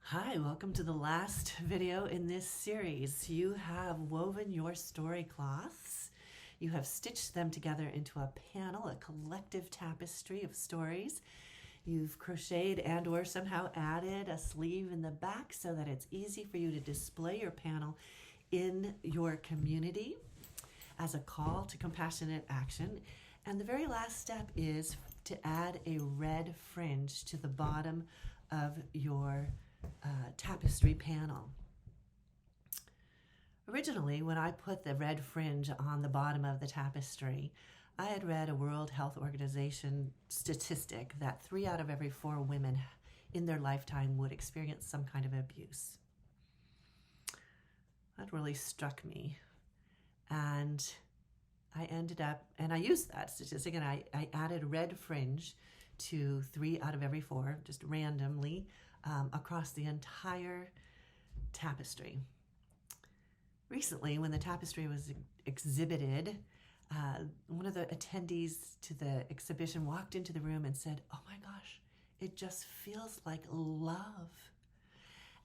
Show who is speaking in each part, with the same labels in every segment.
Speaker 1: Hi, welcome to the last video in this series. You have woven your story cloths. You have stitched them together into a panel, a collective tapestry of stories. You've crocheted and or somehow added a sleeve in the back so that it's easy for you to display your panel in your community as a call to compassionate action. And the very last step is to add a red fringe to the bottom of your tapestry panel. Originally, when I put the red fringe on the bottom of the tapestry, I had read a World Health Organization statistic that 3 out of every 4 women in their lifetime would experience some kind of abuse. That really struck me. And I ended up, and I used that statistic, and I added red fringe to 3 out of every 4, just randomly, across the entire tapestry. Recently, when the tapestry was exhibited, one of the attendees to the exhibition walked into the room and said, "Oh my gosh, it just feels like love.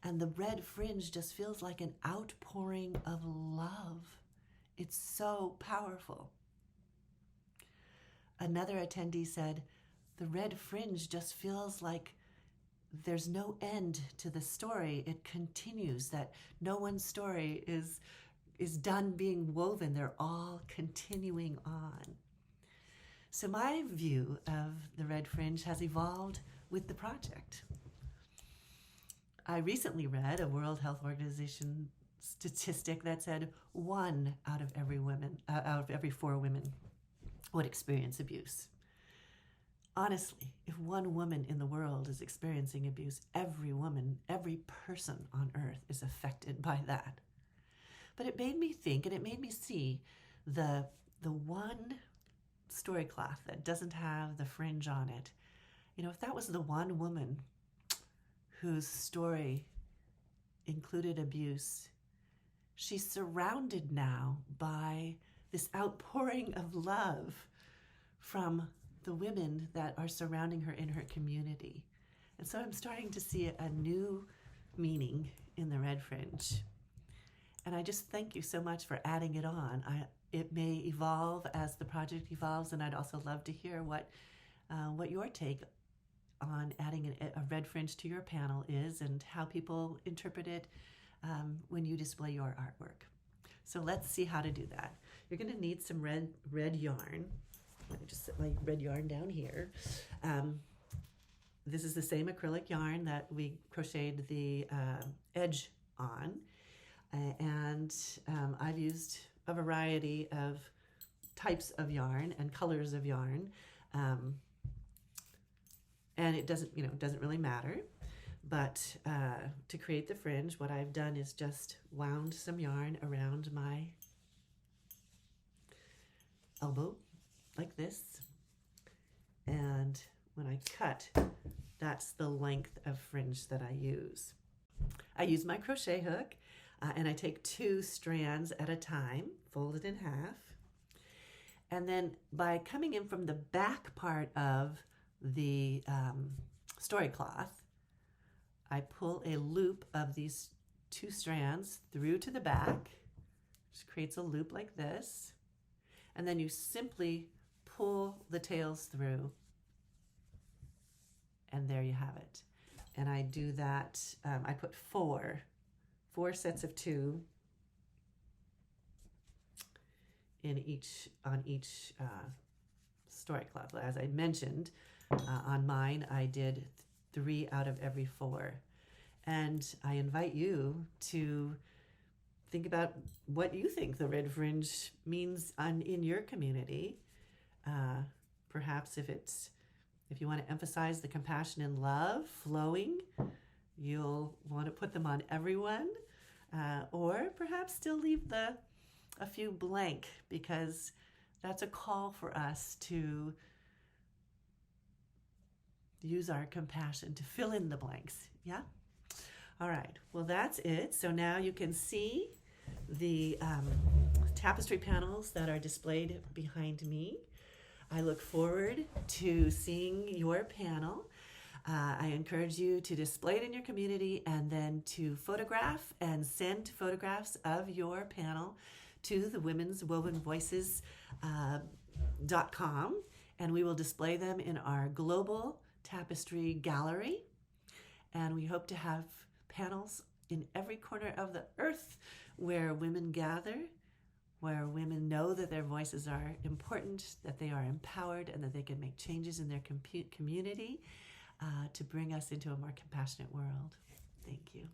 Speaker 1: And the red fringe just feels like an outpouring of love. It's so powerful." Another attendee said, "The red fringe just feels like there's no end to the story. It continues, that no one's story is done being woven. They're all continuing on." So my view of the red fringe has evolved with the project. I recently read a World Health Organization statistic that said 1 out of every 4 women would experience abuse. Honestly, if one woman in the world is experiencing abuse, every woman, every person on earth is affected by that. But it made me think, and it made me see the one story cloth that doesn't have the fringe on it. You know, if that was the one woman whose story included abuse, she's surrounded now by this outpouring of love from the women that are surrounding her in her community. And so I'm starting to see a new meaning in the red fringe. And I just thank you so much for adding it on. It may evolve as the project evolves, and I'd also love to hear what your take on adding a red fringe to your panel is and how people interpret it when you display your artwork. So let's see how to do that. You're going to need some red yarn. Let me just set my red yarn down here. This is the same acrylic yarn that we crocheted the edge on. And I've used a variety of types of yarn and colors of yarn. And it doesn't really matter. But to create the fringe, what I've done is just wound some yarn around my elbow like this, and when I cut, that's the length of fringe that I use. I use my crochet hook, and I take 2 strands at a time, folded in half, and then by coming in from the back part of the story cloth, I pull a loop of these 2 strands through to the back, which creates a loop like this, and then you simply pull the tails through, and there you have it. And I do that, I put 4 sets of 2 on each story cloth. As I mentioned, on mine I did 3 out of every 4. And I invite you to think about what you think the red fringe means in your community. Perhaps if you want to emphasize the compassion and love flowing, you'll want to put them on everyone, or perhaps still leave a few blank, because that's a call for us to use our compassion to fill in the blanks. Yeah? All right. Well, that's it. So now you can see the tapestry panels that are displayed behind me. I look forward to seeing your panel. I encourage you to display it in your community and then to photograph and send photographs of your panel to the Women's Woven Voices .com, and we will display them in our global tapestry gallery. And we hope to have panels in every corner of the earth where women gather, where women know that their voices are important, that they are empowered, and that they can make changes in their community to bring us into a more compassionate world. Thank you.